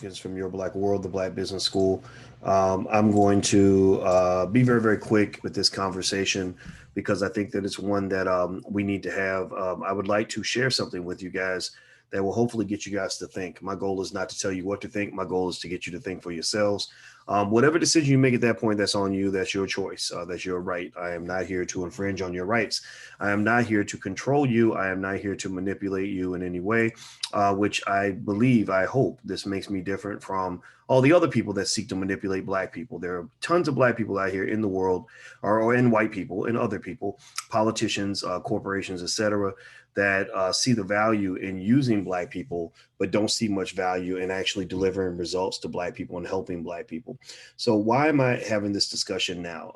Hawkins from Your Black World, the Black Business School. I'm going to be very, very quick with this conversation because I think that it's one that we need to have. I would like to share something with you guys that will hopefully get you guys to think. My goal is not to tell you what to think. My goal is to get you to think for yourselves. Whatever decision you make at that point, that's on you. That's your choice. That's your right. I am not here to infringe on your rights. I am not here to control you. I am not here to manipulate you in any way, which I believe, I hope this makes me different from all the other people that seek to manipulate Black people. There are tons of Black people out here in the world, or in white people and other people, politicians, corporations, etc., that see the value in using Black people, but don't see much value in actually delivering results to Black people and helping Black people. So why am I having this discussion now?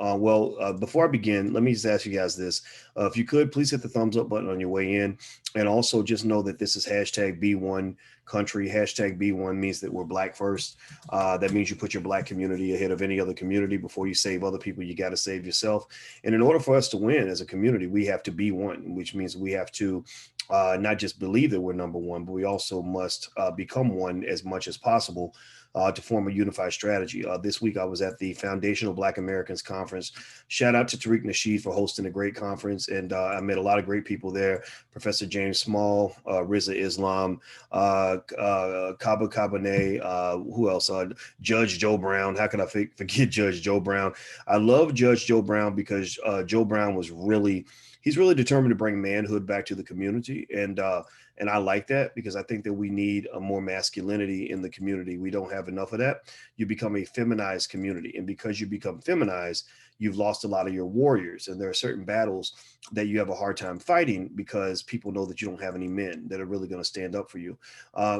Before I begin, let me just ask you guys this. If you could, please hit the thumbs up button on your way in. And also just know that this is hashtag B1 country. Hashtag B1 means that we're Black first. That means you put your Black community ahead of any other community. Before you save other people, you got to save yourself. And in order for us to win as a community, we have to be one, which means we have to not just believe that we're number one, but we also must become one as much as possible to form a unified strategy. This week, I was at the Foundational Black Americans Conference. Shout out to Tariq Nasheed for hosting a great conference. And I met a lot of great people there. Professor James Small, Riza Islam, Kaba Kabane, who else? Judge Joe Brown. How can I forget Judge Joe Brown? I love Judge Joe Brown because Joe Brown was he's really determined to bring manhood back to the community. And I like that because I think that we need a more masculinity in the community. We don't have enough of that. You become a feminized community. And because you become feminized, you've lost a lot of your warriors. And there are certain battles that you have a hard time fighting because people know that you don't have any men that are really going to stand up for you.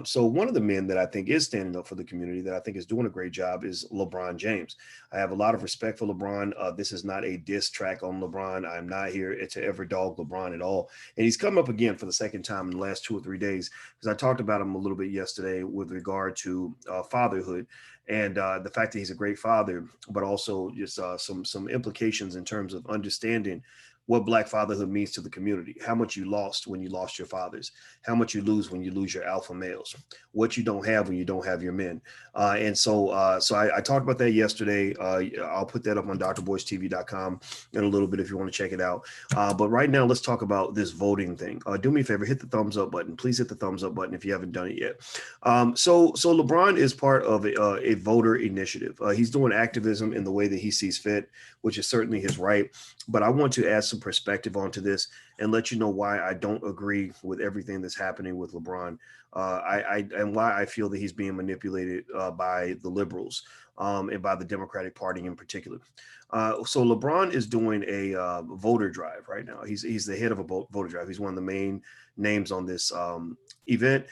So one of the men that I think is standing up for the community that I think is doing a great job is LeBron James. I have a lot of respect for LeBron. This is not a diss track on LeBron. I'm not here to ever dog LeBron at all. And he's come up again for the second time in the last 2 or 3 days because I talked about him a little bit yesterday with regard to fatherhood and the fact that he's a great father, but also just some implications in terms of understanding what Black fatherhood means to the community, how much you lost when you lost your fathers, how much you lose when you lose your alpha males, what you don't have when you don't have your men. So I talked about that yesterday. I'll put that up on drboystv.com in a little bit if you want to check it out. But right now, let's talk about this voting thing. Do me a favor, hit the thumbs up button. Please hit the thumbs up button if you haven't done it yet. So LeBron is part of a voter initiative. He's doing activism in the way that he sees fit, which is certainly his right. But I want to add some perspective onto this and let you know why I don't agree with everything that's happening with LeBron. And why I feel that he's being manipulated by the liberals and by the Democratic Party in particular. So LeBron is doing a voter drive right now. He's the head of a voter drive. He's one of the main names on this event.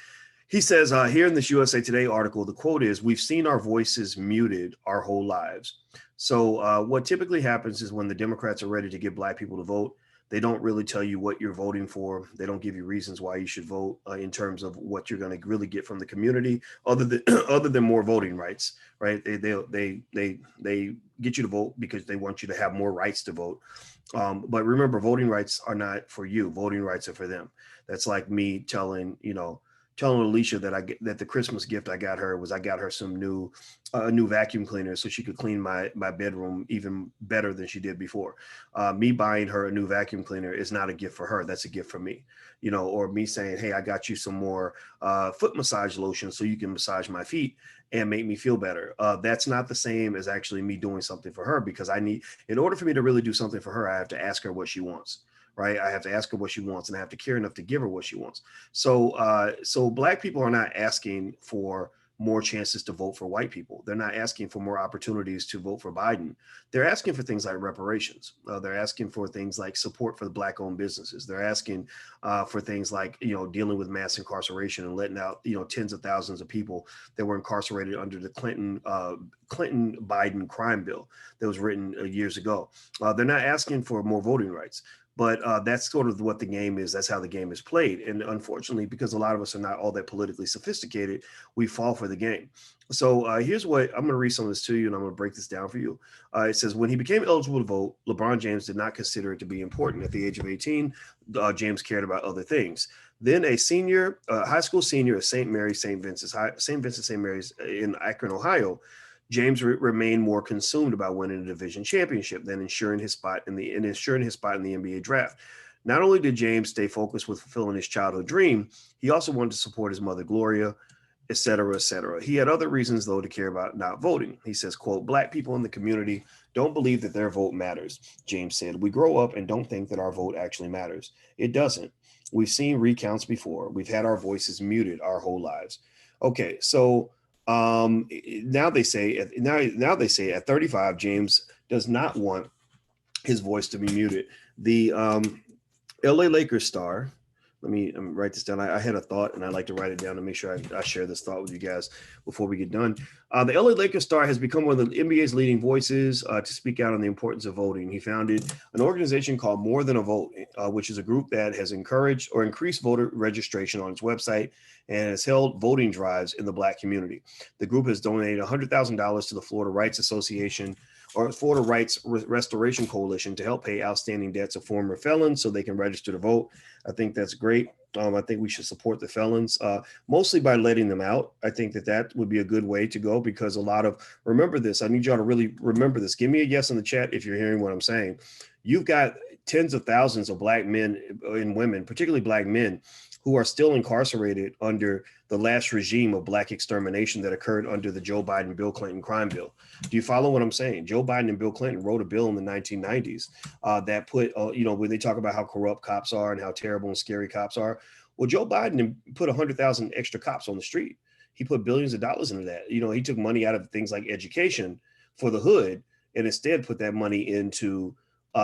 He says here in this USA Today article, the quote is, "We've seen our voices muted our whole lives." So what typically happens is when the Democrats are ready to get Black people to vote, they don't really tell you what you're voting for. They don't give you reasons why you should vote in terms of what you're going to really get from the community, other than other than more voting rights, right? They get you to vote because they want you to have more rights to vote. But remember, voting rights are not for you. Voting rights are for them. That's like me telling Alicia that the Christmas gift I got her was I got her some new vacuum cleaner so she could clean my bedroom even better than she did before. Me buying her a new vacuum cleaner is not a gift for her. That's a gift for me, or me saying, hey, I got you some more foot massage lotion so you can massage my feet and make me feel better. That's not the same as actually me doing something for her because in order for me to really do something for her, I have to ask her what she wants. Right. I have to ask her what she wants and I have to care enough to give her what she wants. So Black people are not asking for more chances to vote for white people. They're not asking for more opportunities to vote for Biden. They're asking for things like reparations. They're asking for things like support for the Black owned businesses. They're asking for things like, dealing with mass incarceration and letting out, tens of thousands of people that were incarcerated under the Clinton Biden crime bill that was written years ago. They're not asking for more voting rights. But that's sort of what the game is. That's how the game is played. And unfortunately, because a lot of us are not all that politically sophisticated, we fall for the game. So here's what I'm going to read some of this to you, and I'm going to break this down for you. It says, when he became eligible to vote, LeBron James did not consider it to be important. At the age of 18, James cared about other things. Then a senior, high school senior at St. Vincent St. Mary's in Akron, Ohio, James remained more consumed about winning a division championship than ensuring his spot in the NBA draft. Not only did James stay focused with fulfilling his childhood dream, he also wanted to support his mother Gloria, et cetera, et cetera. He had other reasons, though, to care about not voting. He says, quote, "Black people in the community don't believe that their vote matters," James said. "We grow up and don't think that our vote actually matters. It doesn't. We've seen recounts before. We've had our voices muted our whole lives." Okay, so now they say at 35, James does not want his voice to be muted. The LA Lakers star. Let me write this down. I had a thought, and I'd like to write it down to make sure I share this thought with you guys before we get done. The LA Lakers star has become one of the NBA's leading voices to speak out on the importance of voting. He founded an organization called More Than a Vote, which is a group that has encouraged or increased voter registration on its website and has held voting drives in the Black community. The group has donated $100,000 to the Florida Rights Association or Florida Rights Restoration Coalition to help pay outstanding debts of former felons so they can register to vote. I think that's great. I think we should support the felons, mostly by letting them out. I think that would be a good way to go because remember this, I need y'all to really remember this. Give me a yes in the chat if you're hearing what I'm saying. You've got tens of thousands of Black men and women, particularly Black men, who are still incarcerated under the last regime of Black extermination that occurred under the Joe Biden, Bill Clinton crime bill. Do you follow what I'm saying? Joe Biden and Bill Clinton wrote a bill in the 1990s that put, when they talk about how corrupt cops are and how terrible and scary cops are. Well, Joe Biden put 100,000 extra cops on the street. He put billions of dollars into that. He took money out of things like education for the hood and instead put that money into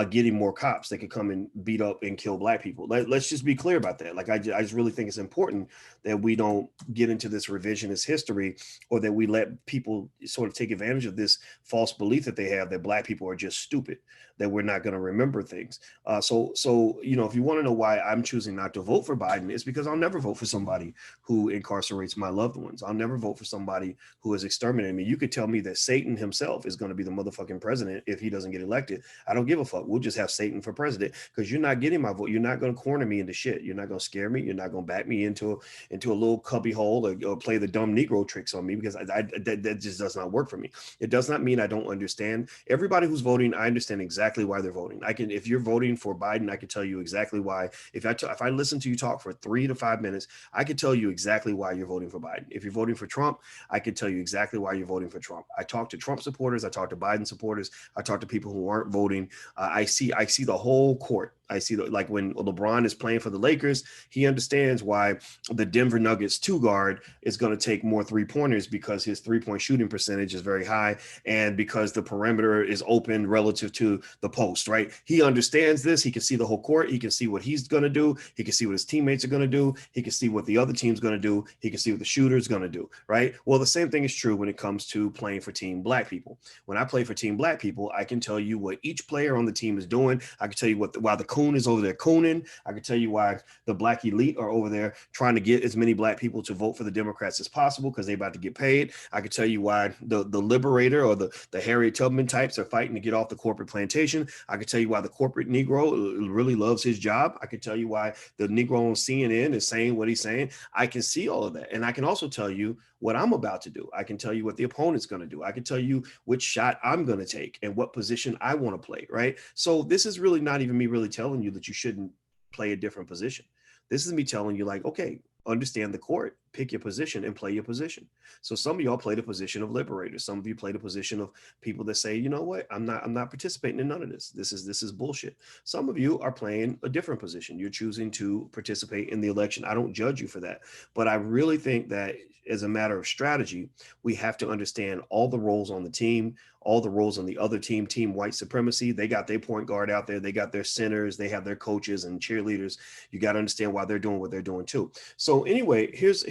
getting more cops that could come and beat up and kill Black people. Let's just be clear about that. Like, I just really think it's important that we don't get into this revisionist history or that we let people sort of take advantage of this false belief that they have that Black people are just stupid, that we're not going to remember things. So if you want to know why I'm choosing not to vote for Biden, it's because I'll never vote for somebody who incarcerates my loved ones. I'll never vote for somebody who has exterminated me. You could tell me that Satan himself is going to be the motherfucking president if he doesn't get elected. I don't give a fuck. We'll just have Satan for president because you're not getting my vote. You're not going to corner me into shit. You're not going to scare me. You're not going to back me into a little cubby hole or play the dumb Negro tricks on me because that just does not work for me. It does not mean I don't understand. Everybody who's voting, I understand exactly why they're voting. If you're voting for Biden, I can tell you exactly why. If I listen to you talk for 3 to 5 minutes, I can tell you exactly why you're voting for Biden. If you're voting for Trump, I can tell you exactly why you're voting for Trump. I talk to Trump supporters. I talk to Biden supporters. I talk to people who aren't voting. I see the whole court. I see like when LeBron is playing for the Lakers, he understands why the Denver Nuggets 2 guard is going to take more 3-pointers because his 3-point shooting percentage is very high and because the perimeter is open relative to the post, right? He understands this. He can see the whole court. He can see what he's going to do. He can see what his teammates are going to do. He can see what the other team's going to do. He can see what the shooter's going to do, right? Well, the same thing is true when it comes to playing for Team Black people. When I play for Team Black people, I can tell you what each player on the team is doing. I can tell you why the coon is over there cooning. I can tell you why the Black elite are over there trying to get as many Black people to vote for the Democrats as possible because they're about to get paid. I can tell you why the liberator or the Harriet Tubman types are fighting to get off the corporate plantation. I can tell you why the corporate Negro really loves his job. I can tell you why the Negro on CNN is saying what he's saying. I can see all of that. And I can also tell you what I'm about to do. I can tell you what the opponent's going to do. I can tell you which shot I'm going to take and what position I want to play, right? So this is really not even me really telling you that you shouldn't play a different position. This is me telling you like, okay, understand the court, pick your position and play your position. So some of y'all play the position of liberators. Some of you play the position of people that say, you know what, I'm not participating in none of this. This is bullshit. Some of you are playing a different position. You're choosing to participate in the election. I don't judge you for that. But I really think that as a matter of strategy, we have to understand all the roles on the team, all the roles on the other team, team white supremacy. They got their point guard out there. They got their centers. They have their coaches and cheerleaders. You got to understand why they're doing what they're doing too. So anyway, here's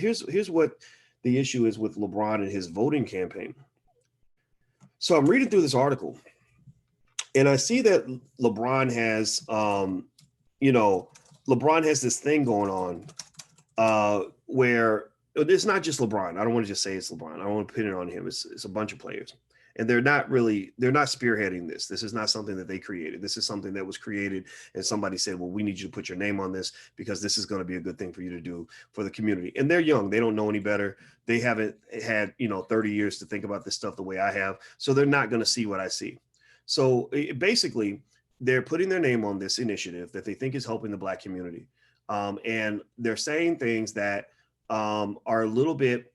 what the issue is with LeBron and his voting campaign. So I'm reading through this article and I see that LeBron has, LeBron has this thing going on where it's not just LeBron. I don't want to just say it's LeBron. I don't want to pin it on him. It's a bunch of players. And they're not spearheading this. This is not something that they created. This is something that was created and somebody said, well, we need you to put your name on this because this is going to be a good thing for you to do for the community. And they're young. They don't know any better. They haven't had, 30 years to think about this stuff the way I have. So they're not going to see what I see. So basically, they're putting their name on this initiative that they think is helping the Black community. And they're saying things that are a little bit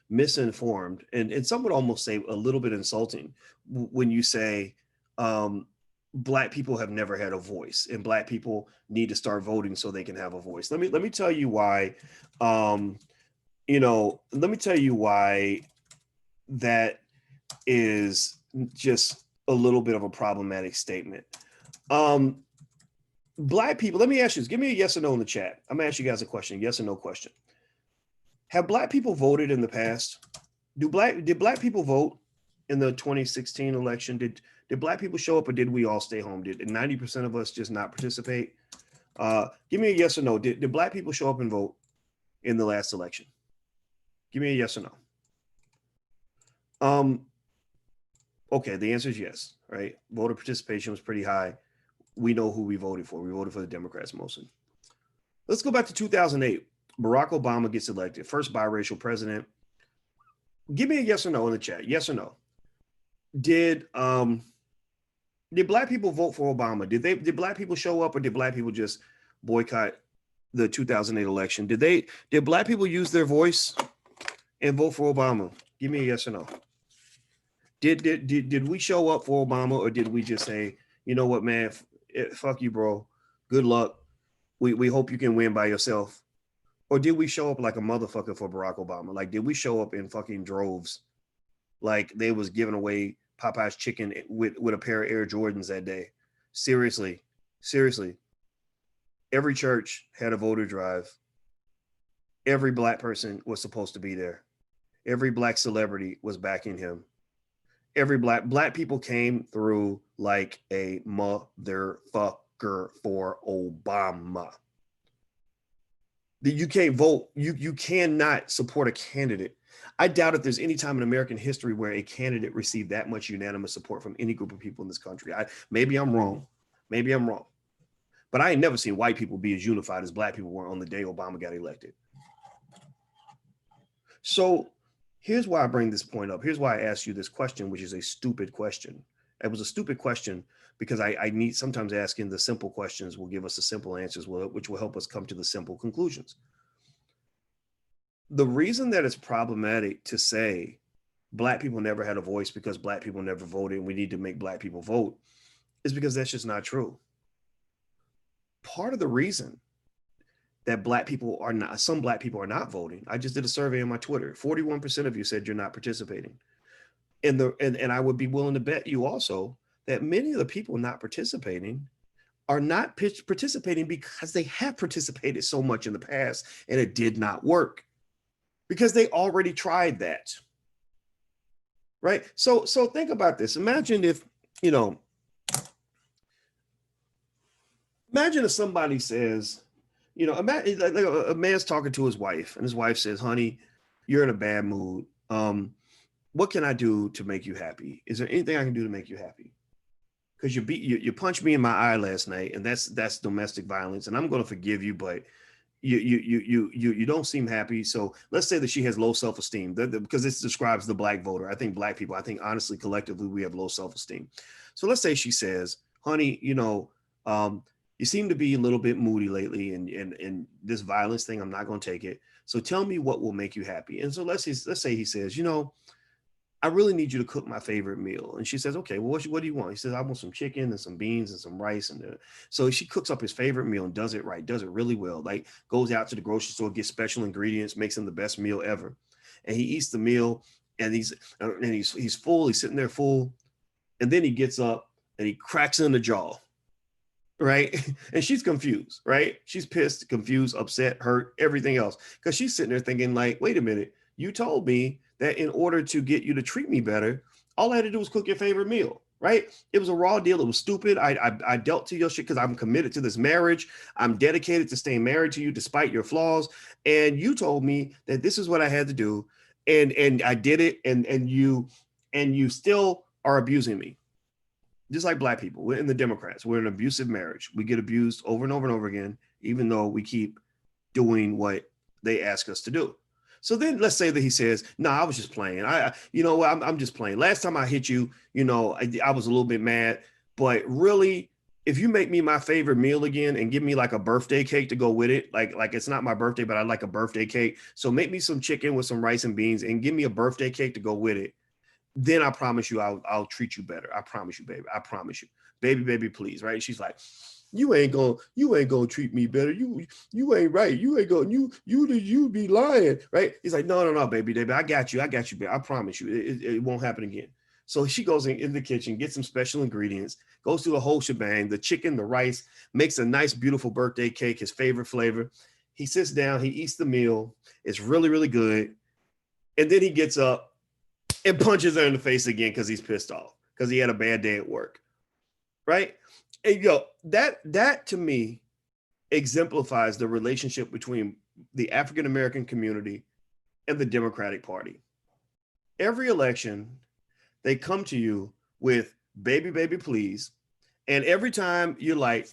misinformed, and some would almost say a little bit insulting when you say Black people have never had a voice and Black people need to start voting so they can have a voice. Let me tell you why. Let me tell you why that is just a little bit of a problematic statement. Black people, let me ask you this. Give me a yes or no in the chat. I'm gonna ask you guys a question, yes or no question. Have Black people voted in the past? Did Black people vote in the 2016 election? Did Black people show up, or did we all stay home? Did 90% of us just not participate? Give me a yes or no. Did Black people show up and vote in the last election? Give me a yes or no. Okay, the answer is yes, right? Voter participation was pretty high. We know who we voted for. We voted for the Democrats mostly. Let's go back to 2008. Barack Obama gets elected, first biracial president. Give me a yes or no in the chat. Yes or no. Did Black people vote for Obama? Did Black people show up, or did Black people just boycott the 2008 election? Did Black people use their voice and vote for Obama? Give me a yes or no. Did we show up for Obama, or did we just say, you know what, man, fuck you, bro. Good luck. We hope you can win by yourself. Or did we show up like a motherfucker for Barack Obama? Like, did we show up in fucking droves? Like they was giving away Popeye's chicken with a pair of Air Jordans that day. Seriously. Every church had a voter drive. Every Black person was supposed to be there. Every Black celebrity was backing him. Every Black people came through like a motherfucker for Obama. You can't vote. You cannot support a candidate. I doubt if there's any time in American history where a candidate received that much unanimous support from any group of people in this country. Maybe I'm wrong. But I ain't never seen white people be as unified as Black people were on the day Obama got elected. So here's why I bring this point up. Here's why I asked you this question, which is a stupid question. It was a stupid question because I need sometimes asking the simple questions will give us the simple answers, which will help us come to the simple conclusions. The reason that it's problematic to say Black people never had a voice because Black people never voted and we need to make Black people vote is because that's just not true. Part of the reason that some Black people are not voting. I just did a survey on my Twitter. 41% of you said you're not participating. And I would be willing to bet you also that many of the people not participating are not participating because they have participated so much in the past and it did not work because they already tried that. Right? So think about this. Imagine if somebody says, imagine like a man's talking to his wife and his wife says, honey, you're in a bad mood. What can I do to make you happy? Is there anything I can do to make you happy? Because you punched me in my eye last night, and that's domestic violence, and I'm going to forgive you, but you don't seem happy. So let's say that she has low self-esteem, because this describes the Black voter. I think Black people, honestly, collectively, we have low self-esteem. So let's say she says, honey, you seem to be a little bit moody lately, and this violence thing, I'm not going to take it. So tell me what will make you happy. And so let's say he says, I really need you to cook my favorite meal. And she says, okay, well, what do you want? He says, I want some chicken and some beans and some rice. So she cooks up his favorite meal and does it right, does it really well. Like goes out to the grocery store, gets special ingredients, makes him the best meal ever. And he eats the meal and he's full, he's sitting there full. And then he gets up and he cracks in the jaw, right? And she's confused, right? She's pissed, confused, upset, hurt, everything else. Because she's sitting there thinking like, wait a minute, you told me that in order to get you to treat me better, all I had to do was cook your favorite meal, right? It was a raw deal. It was stupid. I dealt to your shit because I'm committed to this marriage. I'm dedicated to staying married to you despite your flaws. And you told me that this is what I had to do. and I did it, and you still are abusing me. Just like black people, we're in the Democrats, we're in an abusive marriage. We get abused over and over and over again, even though we keep doing what they ask us to do. So then let's say that he says, no, I was just playing. I'm just playing. Last time I hit you, I was a little bit mad, but really, if you make me my favorite meal again and give me like a birthday cake to go with it, like it's not my birthday, but I like a birthday cake. So make me some chicken with some rice and beans and give me a birthday cake to go with it. Then I promise you, I'll treat you better. I promise you, baby. I promise you, baby, please. Right? She's like, you ain't gonna treat me better. You ain't right. You ain't gonna you be lying, right? He's like, no, baby. I got you, baby. I promise you, it won't happen again. So she goes in the kitchen, gets some special ingredients, goes through the whole shebang, the chicken, the rice, makes a nice, beautiful birthday cake, his favorite flavor. He sits down, he eats the meal. It's really, really good. And then he gets up and punches her in the face again because he's pissed off because he had a bad day at work, right? And that to me exemplifies the relationship between the African American community and the Democratic Party. Every election, they come to you with baby, please. And every time you're like,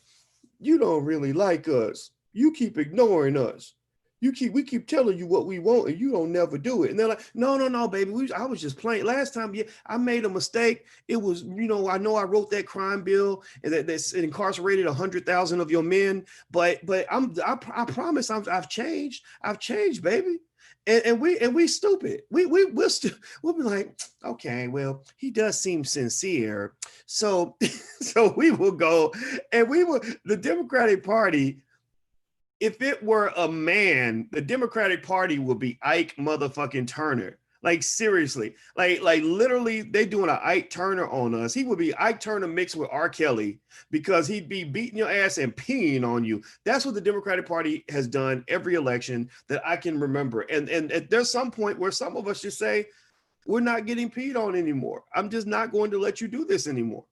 you don't really like us. You keep ignoring us. We keep telling you what we want and you don't never do it. And they're like, no, baby. I was just playing. Last time, I made a mistake. It was, I know I wrote that crime bill and that's incarcerated 100,000 of your men, but I promise I've changed. I've changed, baby. And we stupid. We'll be like, okay, well, he does seem sincere. So we will go and the Democratic Party. If it were a man, the Democratic Party would be Ike motherfucking Turner. Like seriously, like literally they doing an Ike Turner on us. He would be Ike Turner mixed with R. Kelly because he'd be beating your ass and peeing on you. That's what the Democratic Party has done every election that I can remember. And there's some point where some of us just say, we're not getting peed on anymore. I'm just not going to let you do this anymore.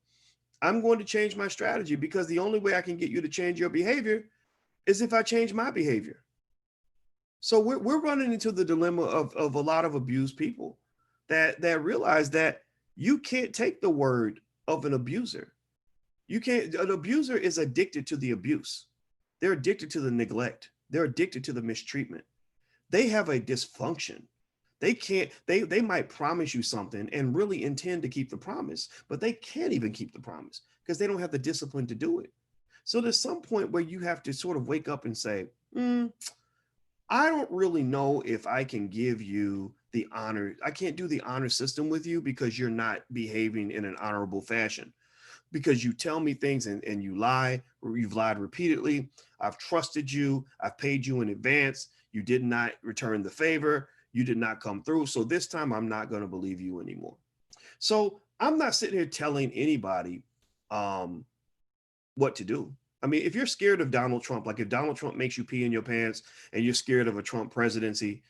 I'm going to change my strategy because the only way I can get you to change your behavior is if I change my behavior. So we're running into the dilemma of a lot of abused people that realize that you can't take the word of an abuser. An abuser is addicted to the abuse. They're addicted to the neglect. They're addicted to the mistreatment. They have a dysfunction. They might promise you something and really intend to keep the promise, but they can't even keep the promise because they don't have the discipline to do it. So there's some point where you have to sort of wake up and say, I don't really know if I can give you the honor. I can't do the honor system with you because you're not behaving in an honorable fashion. Because you tell me things and you lie, or you've lied repeatedly. I've trusted you. I've paid you in advance. You did not return the favor. You did not come through. So this time I'm not going to believe you anymore. So I'm not sitting here telling anybody what to do. I mean, if you're scared of Donald Trump, like if Donald Trump makes you pee in your pants and you're scared of a Trump presidency,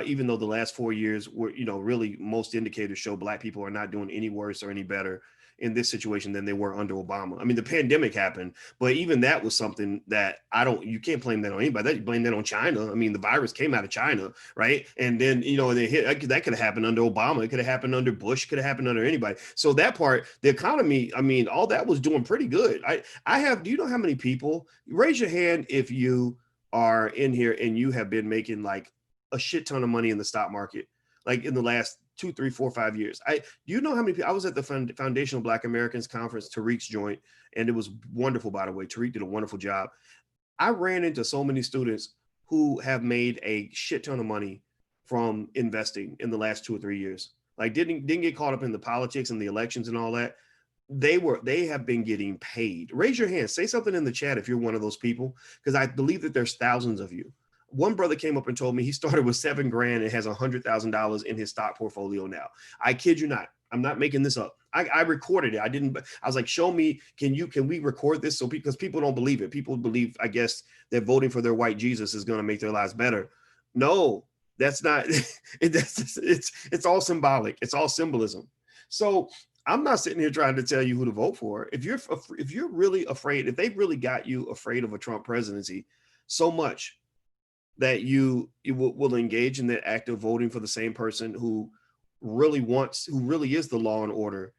even though the last 4 years were, really most indicators show black people are not doing any worse or any better in this situation than they were under Obama. I mean, the pandemic happened, but even that was something that you can't blame that on anybody. You blame that on China. I mean, the virus came out of China, right? And then, that could have happened under Obama. It could have happened under Bush, could have happened under anybody. So that part, the economy, I mean, all that was doing pretty good. Do you know how many people, raise your hand if you are in here and you have been making like a shit ton of money in the stock market, like in the last 2, 3, 4, 5 years. You know how many people, I was at the Foundational Black Americans Conference, Tariq's joint, and it was wonderful, by the way. Tariq did a wonderful job. I ran into so many students who have made a shit ton of money from investing in the last 2 or 3 years. Like didn't get caught up in the politics and the elections and all that. They have been getting paid. Raise your hand, say something in the chat if you're one of those people, because I believe that there's thousands of you. One brother came up and told me he started with $7,000 and has $100,000 in his stock portfolio now. I kid you not. I'm not making this up. I recorded it. I was like, show me, can we record this? So because people don't believe it. People believe, I guess, that voting for their white Jesus is going to make their lives better. No, that's not. It's all symbolic. It's all symbolism. So I'm not sitting here trying to tell you who to vote for. If you're really afraid, if they've really got you afraid of a Trump presidency so much that you will engage in that act of voting for the same person who who really is the law and order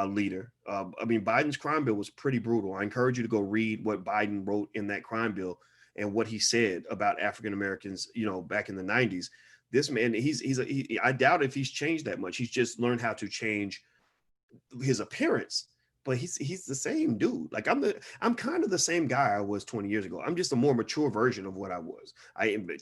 leader. I mean, Biden's crime bill was pretty brutal. I encourage you to go read what Biden wrote in that crime bill and what he said about African Americans, back in the 90s. This man, I doubt if he's changed that much. He's just learned how to change his appearance, but he's the same dude. Like I'm kind of the same guy I was 20 years ago. I'm just a more mature version of what I was.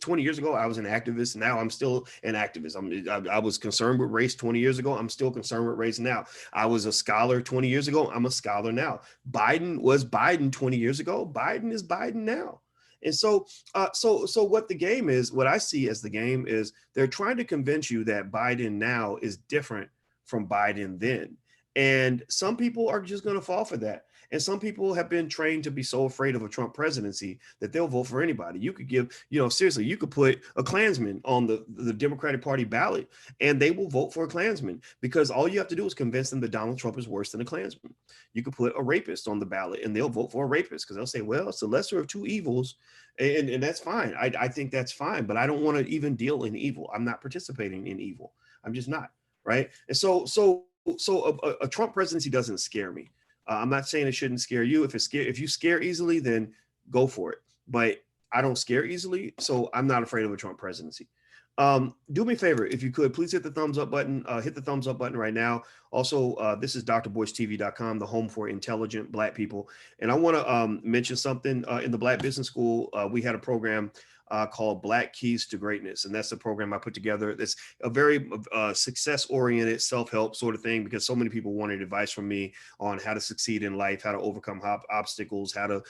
20 years ago I was an activist. Now I'm still an activist. I was concerned with race 20 years ago. I'm still concerned with race now. I was a scholar 20 years ago. I'm a scholar now. Biden was Biden 20 years ago. Biden is Biden now. And so what the game is, what I see as the game is, they're trying to convince you that Biden now is different from Biden then. And some people are just going to fall for that. And some people have been trained to be so afraid of a Trump presidency that they'll vote for anybody. You could seriously, you could put a Klansman on the Democratic Party ballot and they will vote for a Klansman, because all you have to do is convince them that Donald Trump is worse than a Klansman. You could put a rapist on the ballot and they'll vote for a rapist, because they'll say, well, it's the lesser of two evils. And that's fine. I think that's fine, but I don't want to even deal in evil. I'm not participating in evil. I'm just not. Right. And so a Trump presidency doesn't scare me. I'm not saying it shouldn't scare you. If you scare easily, then go for it. But I don't scare easily, so I'm not afraid of a Trump presidency. Do me a favor, if you could, please hit the thumbs up button. Hit the thumbs up button right now. Also, this is drboystv.com, the home for intelligent Black people. And I want to mention something. In the Black Business School, we had a program called Black Keys to Greatness. And that's the program I put together. That's a very success-oriented self-help sort of thing, because so many people wanted advice from me on how to succeed in life, how to overcome obstacles, how to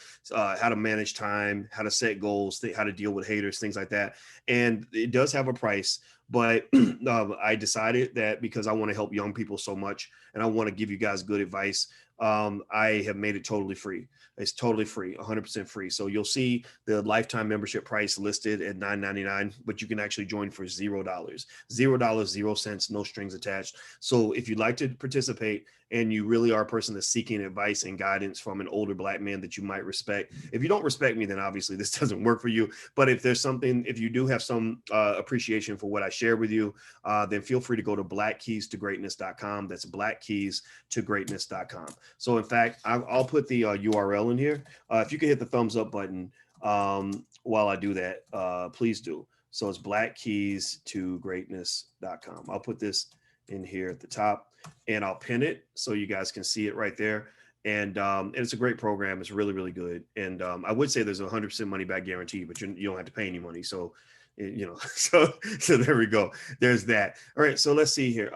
manage time, how to set goals, how to deal with haters, things like that. And it does have a price, but I decided that because I want to help young people so much and I want to give you guys good advice, I have made it totally free. It's totally free, 100% free. So you'll see the lifetime membership price listed at $9.99, but you can actually join for $0, $0, 0 cents, no strings attached. So if you'd like to participate and you really are a person that's seeking advice and guidance from an older Black man that you might respect, if you don't respect me, then obviously this doesn't work for you. But if you do have some appreciation for what I share with you, then feel free to go to blackkeystogreatness.com. That's blackkeystogreatness.com. So in fact, I'll put the URL in here. If you can hit the thumbs up button while I do that, please do. So it's blackkeystogreatness.com. I'll put this in here at the top and I'll pin it so you guys can see it right there. And it's a great program. It's really, really good. And I would say there's a 100% money back guarantee, but you don't have to pay any money. So, so there we go. There's that. All right. So let's see here.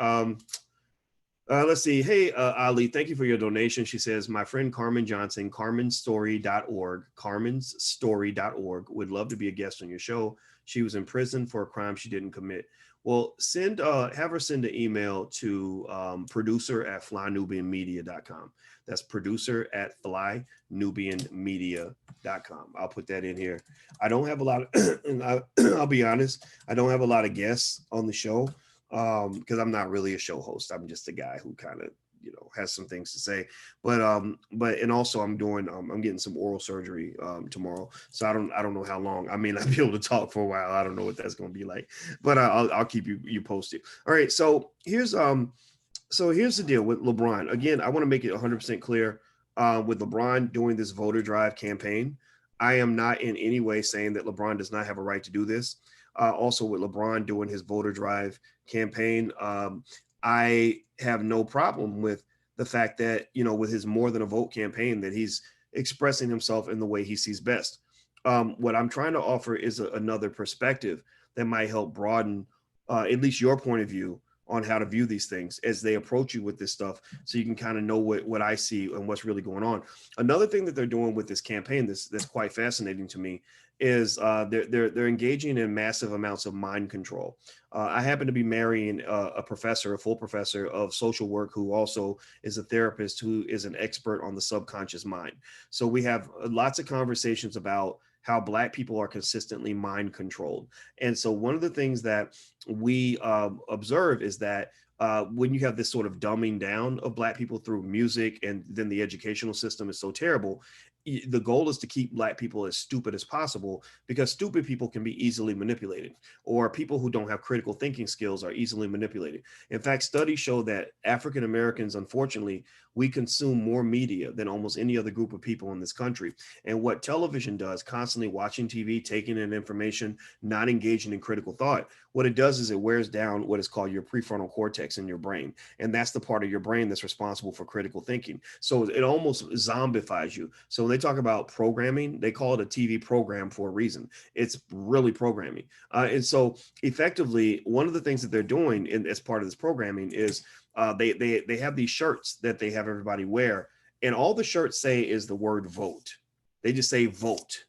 Let's see. Hey, Ali, thank you for your donation. She says, my friend Carmen Johnson, carmensstory.org, would love to be a guest on your show. She was in prison for a crime she didn't commit. Well, have her send an email to producer@flynubianmedia.com. That's producer@flynubianmedia.com. I'll put that in here. I don't have a lot of, I'll be honest, I don't have a lot of guests on the show because I'm not really a show host. I'm just a guy who kind of, has some things to say, but and also I'm getting some oral surgery tomorrow, so I don't know how long. I may not be able to talk for a while. I don't know what that's going to be like, but I'll keep you posted. All right, so here's the deal with LeBron. Again, I want to make it 100% clear with LeBron doing this voter drive campaign. I am not in any way saying that LeBron does not have a right to do this. Also with LeBron doing his voter drive campaign, I have no problem with the fact that, with his More Than a Vote campaign, that he's expressing himself in the way he sees best. What I'm trying to offer is another perspective that might help broaden at least your point of view on how to view these things as they approach you with this stuff, so you can kind of know what I see and what's really going on. Another thing that they're doing with this campaign that's quite fascinating to me is they're engaging in massive amounts of mind control. I happen to be marrying a full professor of social work who also is a therapist who is an expert on the subconscious mind. So we have lots of conversations about how Black people are consistently mind controlled. And so one of the things that we observe is that when you have this sort of dumbing down of Black people through music, and then the educational system is so terrible, the goal is to keep Black people as stupid as possible, because stupid people can be easily manipulated, or people who don't have critical thinking skills are easily manipulated. In fact, studies show that African Americans, unfortunately, we consume more media than almost any other group of people in this country. And what television does, constantly watching TV, taking in information, not engaging in critical thought, what it does is it wears down what is called your prefrontal cortex in your brain. And that's the part of your brain that's responsible for critical thinking. So it almost zombifies you. So when they talk about programming, they call it a TV program for a reason. It's really programming. And so effectively, one of the things that they're doing as part of this programming is they have these shirts that they have everybody wear. And all the shirts say is the word vote. They just say vote,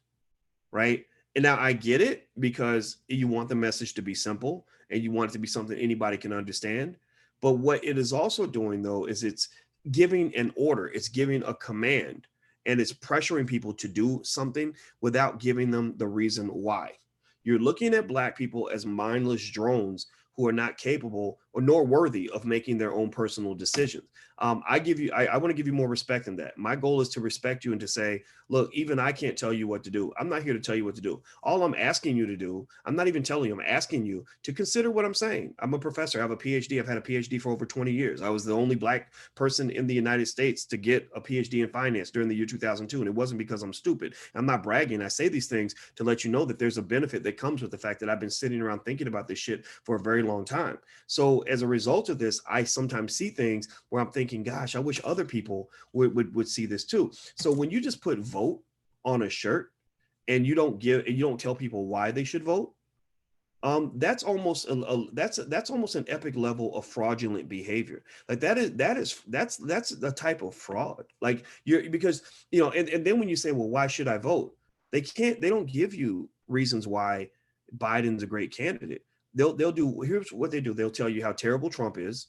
right? And now I get it, because you want the message to be simple and you want it to be something anybody can understand. But what it is also doing, though, is it's giving an order, it's giving a command, and it's pressuring people to do something without giving them the reason why. You're looking at Black people as mindless drones who are not capable or nor worthy of making their own personal decisions. I want to give you more respect than that. My goal is to respect you and to say, look, even I can't tell you what to do. I'm not here to tell you what to do. All I'm asking you to do, I'm not even telling you, I'm asking you to consider what I'm saying. I'm a professor. I have a PhD. I've had a PhD for over 20 years. I was the only Black person in the United States to get a PhD in finance during the year 2002. And it wasn't because I'm stupid. I'm not bragging. I say these things to let you know that there's a benefit that comes with the fact that I've been sitting around thinking about this shit for a very long time. So as a result of this, I sometimes see things where I'm thinking, gosh, I wish other people would see this too. So when you just put vote on a shirt and you don't tell people why they should vote, that's almost that's almost an epic level of fraudulent behavior. Like that's the type of fraud. Like because and then when you say, well, why should I vote? They don't give you reasons why Biden's a great candidate. They'll do, here's what they do. They'll tell you how terrible Trump is.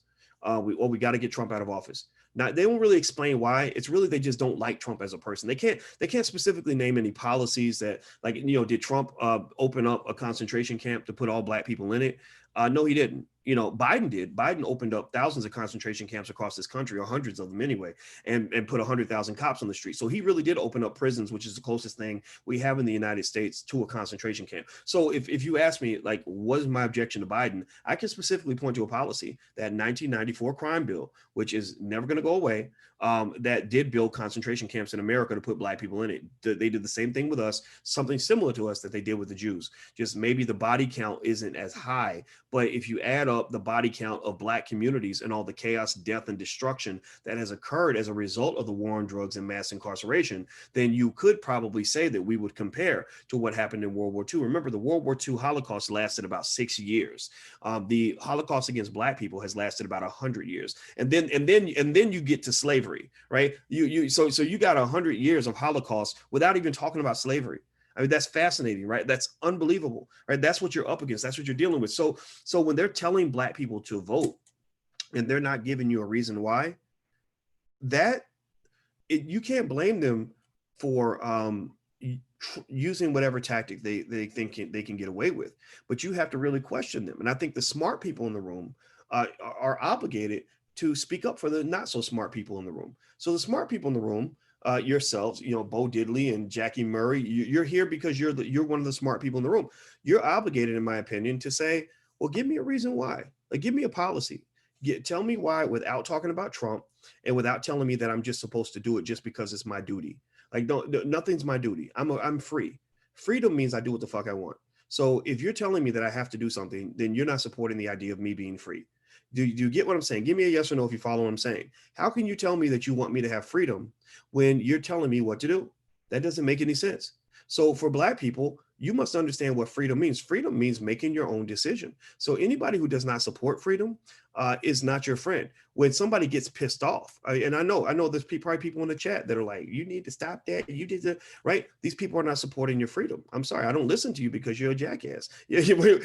We got to get Trump out of office. Now, they won't really explain why. It's really, they just don't like Trump as a person. They can't specifically name any policies that, like, did Trump open up a concentration camp to put all Black people in it? No, he didn't. Biden did. Biden opened up thousands of concentration camps across this country, or hundreds of them anyway, and put 100,000 cops on the street. So he really did open up prisons, which is the closest thing we have in the United States to a concentration camp. So if you ask me, like, what is my objection to Biden, I can specifically point to a policy, that 1994 crime bill, which is never going to go away, that did build concentration camps in America to put Black people in it. They did the same thing with us, something similar to us that they did with the Jews. Just maybe the body count isn't as high, but if you add up the body count of Black communities and all the chaos, death, and destruction that has occurred as a result of the war on drugs and mass incarceration, then you could probably say that we would compare to what happened in World War II. Remember, the World War II Holocaust lasted about 6 years. The Holocaust against Black people has lasted about 100 years, and then you get to slavery, right? So you got 100 years of Holocaust without even talking about slavery. I mean, that's fascinating, right? That's unbelievable, right? That's what you're up against. That's what you're dealing with. So when they're telling Black people to vote and they're not giving you a reason why, you can't blame them for using whatever tactic they think they can get away with. But you have to really question them. And I think the smart people in the room are obligated to speak up for the not so smart people in the room. So the smart people in the room, yourselves, Bo Diddley and Jackie Murray, you're here because you're one of the smart people in the room. You're obligated, in my opinion, to say, well, give me a reason why. Like, give me a policy. Tell me why, without talking about Trump and without telling me that I'm just supposed to do it just because it's my duty. Like, nothing's my duty. I'm free. Freedom means I do what the fuck I want. So if you're telling me that I have to do something, then you're not supporting the idea of me being free. Do you get what I'm saying? Give me a yes or no if you follow what I'm saying. How can you tell me that you want me to have freedom when you're telling me what to do? That doesn't make any sense. So for Black people, you must understand what freedom means. Freedom means making your own decision. So anybody who does not support freedom is not your friend. When somebody gets pissed off, and I know there's probably people in the chat that are like, you need to stop that. You did that, right? These people are not supporting your freedom. I'm sorry, I don't listen to you because you're a jackass.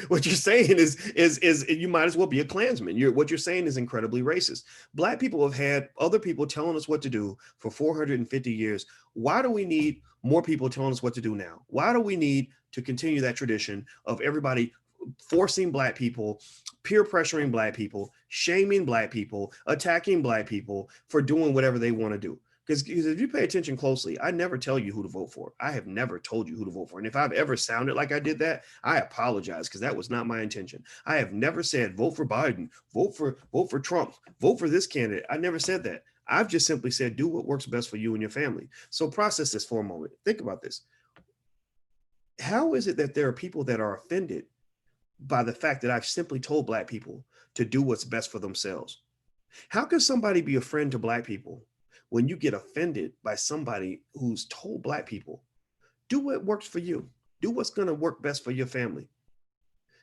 What you're saying is you might as well be a Klansman. What you're saying is incredibly racist. Black people have had other people telling us what to do for 450 years. Why do we need more people telling us what to do now? Why do we need to continue that tradition of everybody forcing Black people, peer pressuring Black people, shaming Black people, attacking Black people for doing whatever they want to do? Because if you pay attention closely, I never tell you who to vote for. I have never told you who to vote for. And if I've ever sounded like I did that, I apologize, because that was not my intention. I have never said vote for Biden, vote for Trump, vote for this candidate. I never said that. I've just simply said do what works best for you and your family. So process this for a moment. Think about this. How is it that there are people that are offended by the fact that I've simply told Black people to do what's best for themselves? How can somebody be a friend to Black people when you get offended by somebody who's told Black people, do what works for you, do what's going to work best for your family?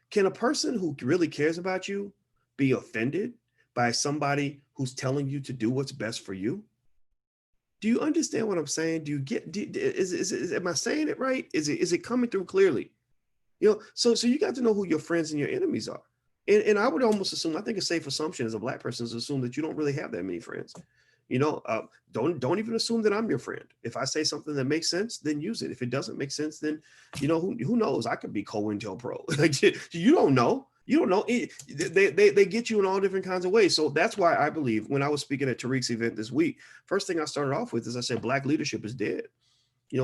Can a person who really cares about you be offended by somebody who's telling you to do what's best for you? Do you understand what I'm saying? Do you get, am I saying it right? Is it coming through clearly? So you got to know who your friends and your enemies are. And I would almost assume, I think a safe assumption as a Black person is to assume that you don't really have that many friends. Don't even assume that I'm your friend. If I say something that makes sense, then use it. If it doesn't make sense, then, who knows? I could be COINTELPRO. Like, you don't know. You don't know. They get you in all different kinds of ways. So that's why I believe, when I was speaking at Tariq's event this week, first thing I started off with is I said, Black leadership is dead.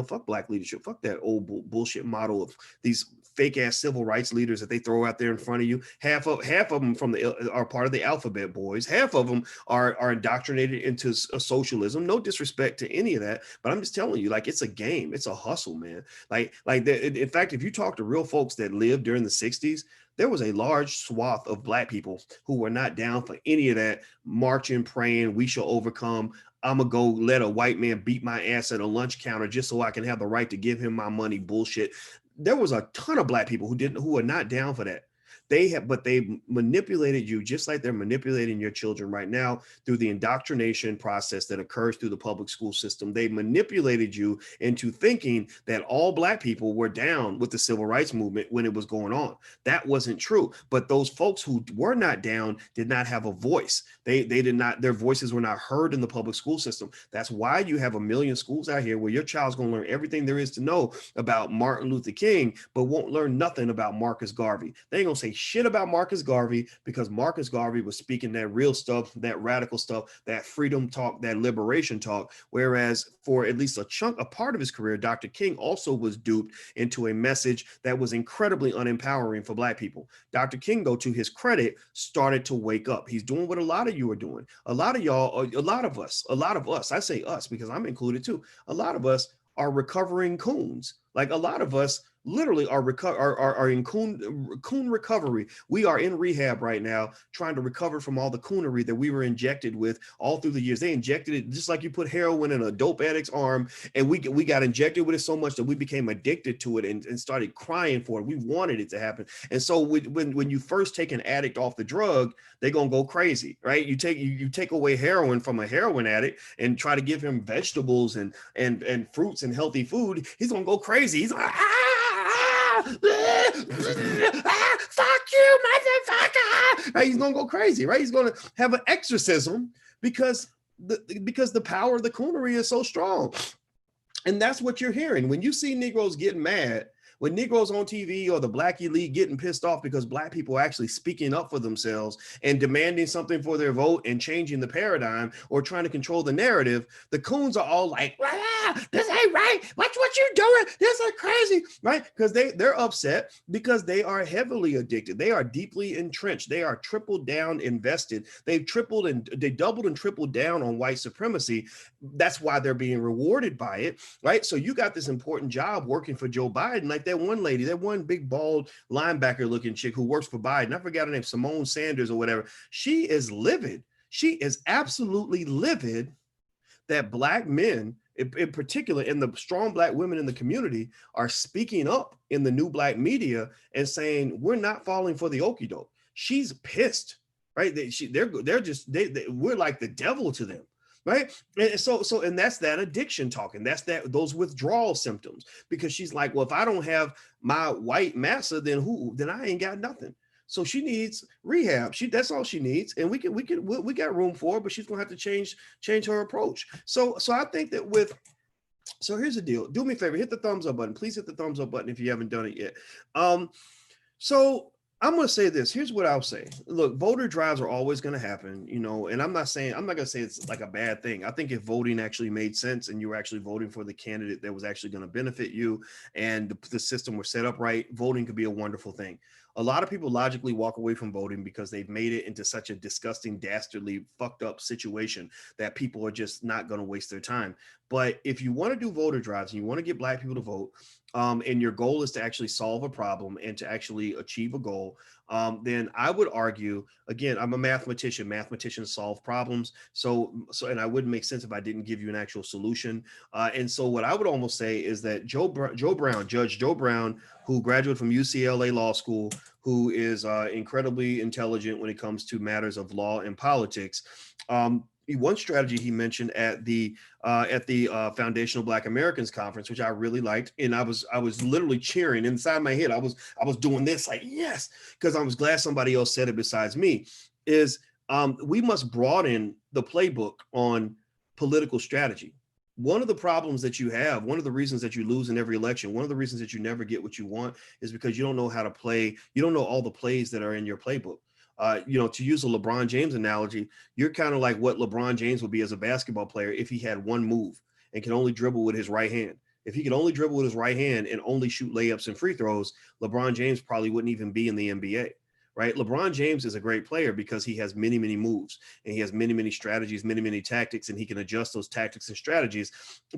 Fuck Black leadership. Fuck that old bullshit model of these fake ass civil rights leaders that they throw out there in front of you. Half of them are part of the alphabet boys. Half of them are indoctrinated into a socialism. No disrespect to any of that, but I'm just telling you, like, it's a game. It's a hustle, man. In fact, if you talk to real folks that lived during the 60s, there was a large swath of Black people who were not down for any of that marching, praying, we shall overcome. I'm going to go let a white man beat my ass at a lunch counter just so I can have the right to give him my money bullshit. There was a ton of Black people who were not down for that. But they manipulated you just like they're manipulating your children right now through the indoctrination process that occurs through the public school system. They manipulated you into thinking that all Black people were down with the civil rights movement when it was going on. That wasn't true. But those folks who were not down did not have a voice. They did not, their voices were not heard in the public school system. That's why you have a million schools out here where your child's going to learn everything there is to know about Martin Luther King, but won't learn nothing about Marcus Garvey. They ain't gonna say shit about Marcus Garvey, because Marcus Garvey was speaking that real stuff, that radical stuff, that freedom talk, that liberation talk. Whereas for at least a part of his career, Dr. King also was duped into a message that was incredibly unempowering for Black people. Dr. King, though, to his credit, started to wake up. He's doing what a lot of you are doing. A lot of y'all, a lot of us, I say us because I'm included too. A lot of us are recovering coons. Like, a lot of us literally are in coon recovery. We are in rehab right now, trying to recover from all the coonery that we were injected with all through the years. They injected it just like you put heroin in a dope addict's arm, and we got injected with it so much that we became addicted to it and started crying for it. We wanted it to happen. And so when you first take an addict off the drug, they're gonna go crazy, right? You take away heroin from a heroin addict and try to give him vegetables and fruits and healthy food, he's gonna go crazy. He's like, fuck you, motherfucker. Right? He's gonna go crazy, right? He's gonna have an exorcism because the power of the coonery is so strong. And that's what you're hearing when you see Negroes getting mad. When Negroes on TV or the Black elite getting pissed off because Black people are actually speaking up for themselves and demanding something for their vote and changing the paradigm or trying to control the narrative, the coons are all like, this ain't right. What you doing? This is crazy, right? Because they're upset because they are heavily addicted. They are deeply entrenched. They are tripled down invested. They doubled and tripled down on white supremacy. That's why they're being rewarded by it, right? So you got this important job working for Joe Biden, like that one lady, that one big bald linebacker looking chick who works for Biden. I forgot her name, Simone Sanders or whatever. She is livid. She is absolutely livid that Black men, in particular, and the strong Black women in the community, are speaking up in the new Black media and saying, we're not falling for the okie doke. She's pissed, right? We're like the devil to them. Right. And so that's that addiction talking. That's those withdrawal symptoms, because she's like, well, if I don't have my white massa, then I ain't got nothing. So she needs rehab. That's all she needs. And we got room for her, but she's going to have to change her approach. So I think that so here's the deal. Do me a favor, hit the thumbs up button. Please hit the thumbs up button if you haven't done it yet. So I'm going to say this. Here's what I'll say. Look, voter drives are always going to happen, and I'm not going to say it's like a bad thing. I think if voting actually made sense and you were actually voting for the candidate that was actually going to benefit you and the system was set up right, voting could be a wonderful thing. A lot of people logically walk away from voting because they've made it into such a disgusting, dastardly, fucked up situation that people are just not going to waste their time. But if you want to do voter drives and you want to get Black people to vote, and your goal is to actually solve a problem and to actually achieve a goal, then I would argue, again, I'm a mathematician. Mathematicians solve problems. And I wouldn't make sense if I didn't give you an actual solution. And so what I would almost say is that Judge Joe Brown, who graduated from UCLA Law School, who is incredibly intelligent when it comes to matters of law and politics. One strategy he mentioned at the Foundational Black Americans Conference, which I really liked, and I was literally cheering inside my head. I was doing this like yes, because I was glad somebody else said it besides me. Is we must broaden the playbook on political strategy. One of the problems that you have, one of the reasons that you lose in every election, one of the reasons that you never get what you want is because you don't know how to play. You don't know all the plays that are in your playbook. To use a LeBron James analogy, you're kind of like what LeBron James would be as a basketball player if he had one move and can only dribble with his right hand. If he could only dribble with his right hand and only shoot layups and free throws, LeBron James probably wouldn't even be in the NBA. Right? LeBron James is a great player because he has many, many moves and he has many, many strategies, many, many tactics, and he can adjust those tactics and strategies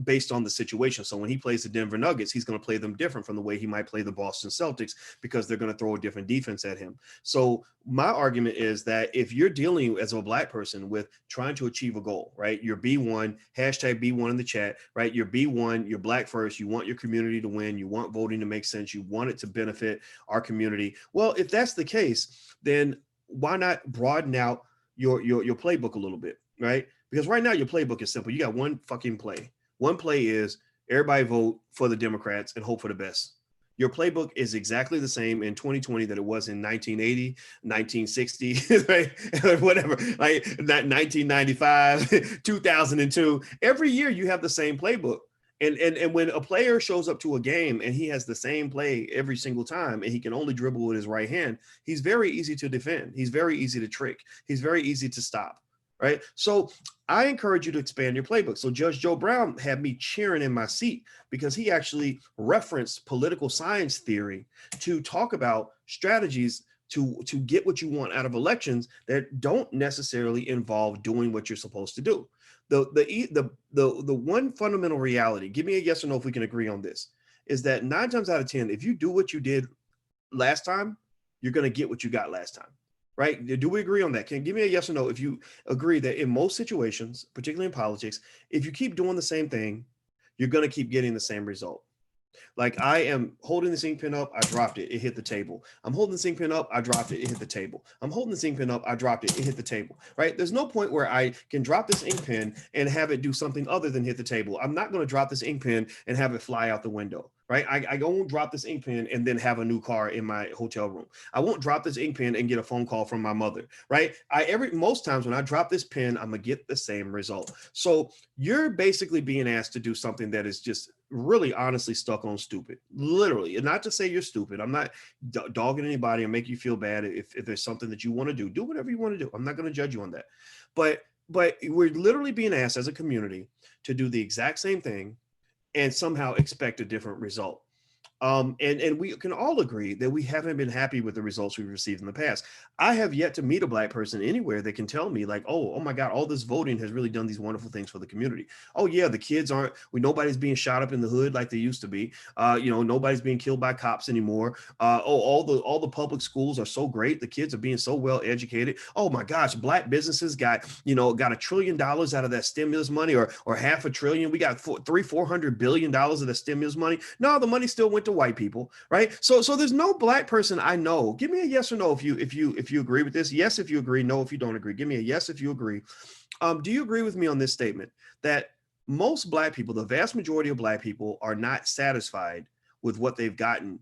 based on the situation. So when he plays the Denver Nuggets, he's going to play them different from the way he might play the Boston Celtics because they're going to throw a different defense at him. So my argument is that if you're dealing as a Black person with trying to achieve a goal, right? You're B1, hashtag B1 in the chat, right? You're B1, you're Black first. You want your community to win. You want voting to make sense. You want it to benefit our community. Well, if that's the case, then why not broaden out your playbook a little bit, right? Because right now your playbook is simple. You got one fucking play. One play is everybody vote for the Democrats and hope for the best. Your playbook is exactly the same in 2020 that it was in 1980, 1960, right? Whatever, like 1995, 2002. Every year you have the same playbook. And when a player shows up to a game and he has the same play every single time and he can only dribble with his right hand, he's very easy to defend. He's very easy to trick. He's very easy to stop, right? So I encourage you to expand your playbook. So Judge Joe Brown had me cheering in my seat because he actually referenced political science theory to talk about strategies to get what you want out of elections that don't necessarily involve doing what you're supposed to do. The one fundamental reality, give me a yes or no if we can agree on this, is that 9 times out of 10, if you do what you did last time, you're going to get what you got last time, right? Do we agree on that? Can you give me a yes or no if you agree that in most situations, particularly in politics, if you keep doing the same thing, you're going to keep getting the same result? Like I am holding this ink pen up, I dropped it, it hit the table. I'm holding this ink pen up, I dropped it, it hit the table. I'm holding this ink pen up, I dropped it, it hit the table, right? There's no point where I can drop this ink pen and have it do something other than hit the table. I'm not going to drop this ink pen and have it fly out the window, right? I won't drop this ink pen and then have a new car in my hotel room. I won't drop this ink pen and get a phone call from my mother, right? Most times when I drop this pen, I'm gonna get the same result. So you're basically being asked to do something that is just really honestly stuck on stupid, literally. And not to say you're stupid. I'm not dogging anybody and make you feel bad. If there's something that you want to do whatever you want to do. I'm not going to judge you on that. But we're literally being asked as a community to do the exact same thing and somehow expect a different result. And we can all agree that we haven't been happy with the results we've received in the past. I have yet to meet a Black person anywhere that can tell me like, oh my God, all this voting has really done these wonderful things for the community. Oh yeah, the kids nobody's being shot up in the hood like they used to be. Nobody's being killed by cops anymore. All the public schools are so great. The kids are being so well educated. Oh my gosh, Black businesses got $1 trillion out of that stimulus money or $500 billion. We got $400 billion of the stimulus money. No, the money still went to white people, right? So there's no Black person I know. Give me a yes or no if you agree with this. Yes if you agree, no if you don't agree. Give me a yes if you agree. Do you agree with me on this statement that most Black people, the vast majority of Black people, are not satisfied with what they've gotten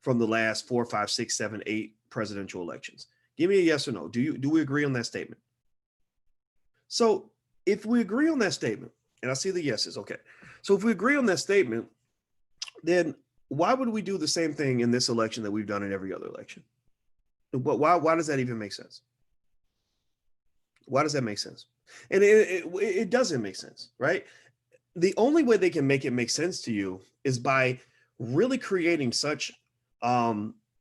from the last 4, 5, 6, 7, 8 presidential elections? Give me a yes or no. Do we agree on that statement? So if we agree on that statement, and I see the yeses, okay. So if we agree on that statement, then why would we do the same thing in this election that we've done in every other election? Why does that even make sense? Why does that make sense? And it doesn't make sense, right? The only way they can make it make sense to you is by really creating such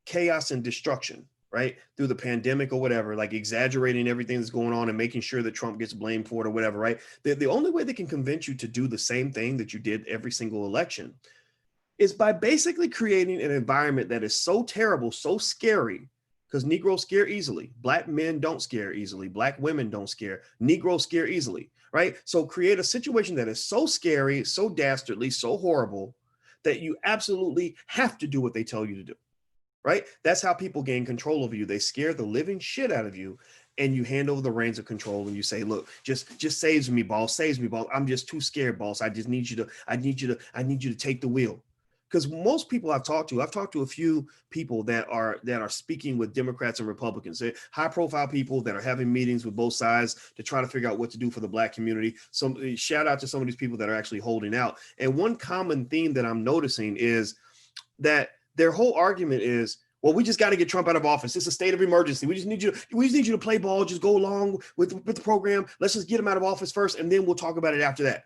chaos and destruction, right? Through the pandemic or whatever, like exaggerating everything that's going on and making sure that Trump gets blamed for it or whatever, right? The only way they can convince you to do the same thing that you did every single election is by basically creating an environment that is so terrible, so scary, because Negroes scare easily. Black men don't scare easily. Black women don't scare. Negroes scare easily, right? So create a situation that is so scary, so dastardly, so horrible that you absolutely have to do what they tell you to do, right? That's how people gain control over you. They scare the living shit out of you, and you hand over the reins of control and you say, look, just saves me, boss, saves me, boss. I'm just too scared, boss. I need you to take the wheel. Because most people I've talked to a few people that are speaking with Democrats and Republicans, high profile people that are having meetings with both sides to try to figure out what to do for the Black community. So shout out to some of these people that are actually holding out. And one common theme that I'm noticing is that their whole argument is, well, we just got to get Trump out of office. It's a state of emergency. We just need you to play ball, just go along with the program. Let's just get him out of office first, and then we'll talk about it after that,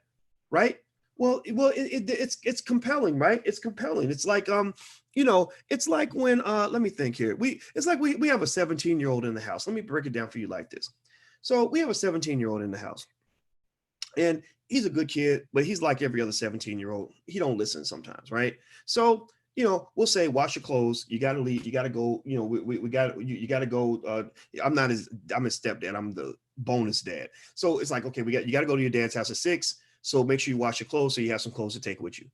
right? Well, it's compelling, right? It's compelling. It's like it's like when let me think here. We have a 17-year-old in the house. Let me break it down for you like this. So we have a 17-year-old in the house, and he's a good kid, but he's like every other 17-year-old. He don't listen sometimes, right? So we'll say, wash your clothes. You got to leave. You got to go. We got you got to go. I'm his stepdad. I'm the bonus dad. So it's like, okay, you got to go to your dad's house at 6. So make sure you wash your clothes so you have some clothes to take with you,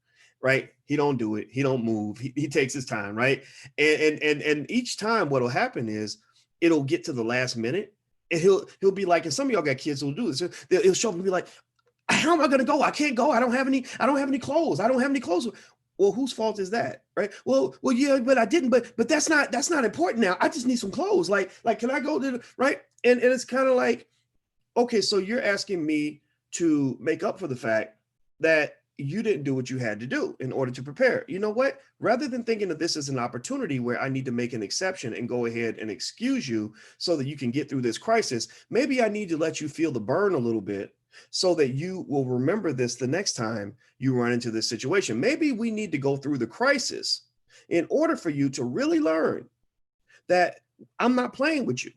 right? He don't do it. He don't move. He takes his time, right? And each time what'll happen is it'll get to the last minute, and he'll be like, and some of y'all got kids who'll do this. He'll show up and be like, how am I gonna go? I can't go. I don't have any clothes. I don't have any clothes. Well, whose fault is that, right? Well, yeah, but I didn't. But that's not important now. I just need some clothes. Like, can I go to the right? And it's kind of like, okay, so you're asking me to make up for the fact that you didn't do what you had to do in order to prepare. You know what? Rather than thinking of this as an opportunity where I need to make an exception and go ahead and excuse you so that you can get through this crisis, maybe I need to let you feel the burn a little bit so that you will remember this the next time you run into this situation. Maybe we need to go through the crisis in order for you to really learn that I'm not playing with you.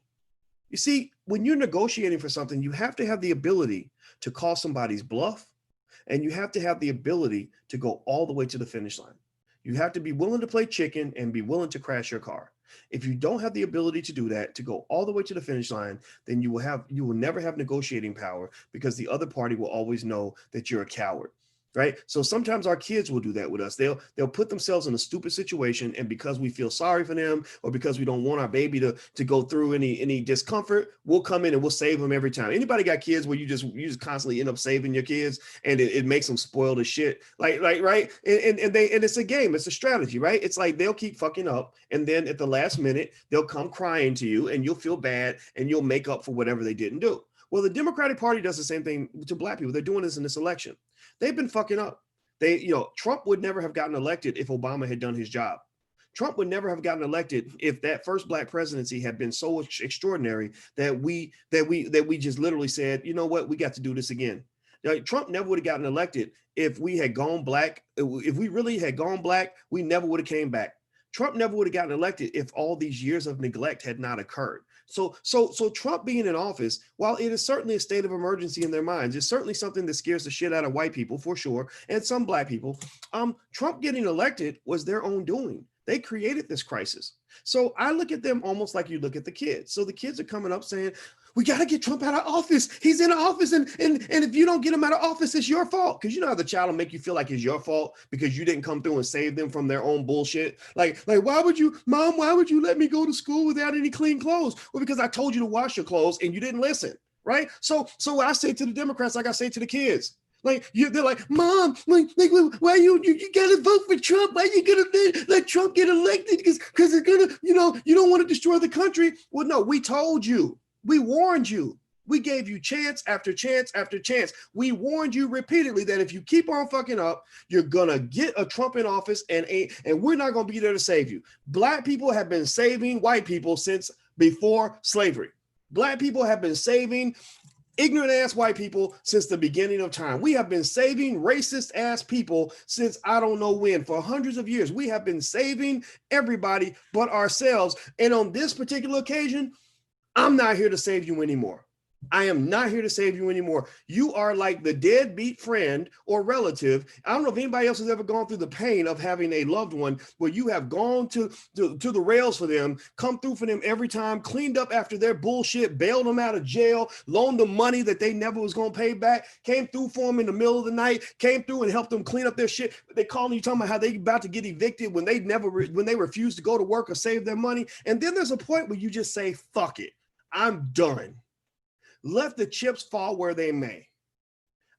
You see, when you're negotiating for something, you have to have the ability to call somebody's bluff, and you have to have the ability to go all the way to the finish line. You have to be willing to play chicken and be willing to crash your car. If you don't have the ability to do that, to go all the way to the finish line, then you will never have negotiating power, because the other party will always know that you're a coward. Right. So sometimes our kids will do that with us. They'll put themselves in a stupid situation, and because we feel sorry for them, or because we don't want our baby to go through any discomfort, we'll come in and we'll save them every time. Anybody got kids where you just constantly end up saving your kids, and it makes them spoiled as shit? Like right. And it's a game. It's a strategy, right? It's like they'll keep fucking up, and then at the last minute they'll come crying to you, and you'll feel bad, and you'll make up for whatever they didn't do. Well, the Democratic Party does the same thing to Black people. They're doing this in this election. They've been fucking up. Trump would never have gotten elected if Obama had done his job. Trump would never have gotten elected if that first Black presidency had been so extraordinary that we just literally said, you know what, we got to do this again. Trump never would have gotten elected if we had gone Black. If we really had gone Black, we never would have came back. Trump never would have gotten elected if all these years of neglect had not occurred. So Trump being in office, while it is certainly a state of emergency in their minds, it's certainly something that scares the shit out of white people for sure, and some Black people. Trump getting elected was their own doing. They created this crisis. So I look at them almost like you look at the kids. So the kids are coming up saying, we got to get Trump out of office. He's in office. And if you don't get him out of office, it's your fault. Because you know how the child will make you feel like it's your fault because you didn't come through and save them from their own bullshit. Like, why would you let me go to school without any clean clothes? Well, because I told you to wash your clothes and you didn't listen. Right. So I say to the Democrats, like I say to the kids, they're like, Mom, why you gotta vote for Trump? Why you gonna let Trump get elected? Because it's gonna, you don't want to destroy the country. Well, no, we told you. We warned you. We gave you chance after chance after chance. We warned you repeatedly that if you keep on fucking up, you're gonna get a Trump in office, and we're not gonna be there to save you. Black people have been saving white people since before slavery. Black people have been saving ignorant ass white people since the beginning of time. We have been saving racist ass people since I don't know when. For hundreds of years, we have been saving everybody but ourselves. And on this particular occasion, I'm not here to save you anymore. I am not here to save you anymore. You are like the deadbeat friend or relative. I don't know if anybody else has ever gone through the pain of having a loved one where you have gone to the rails for them, come through for them every time, cleaned up after their bullshit, bailed them out of jail, loaned them money that they never was going to pay back, came through for them in the middle of the night, came through and helped them clean up their shit. They calling you talking about how they about to get evicted when they refused to go to work or save their money. And then there's a point where you just say, fuck it. I'm done. Let the chips fall where they may.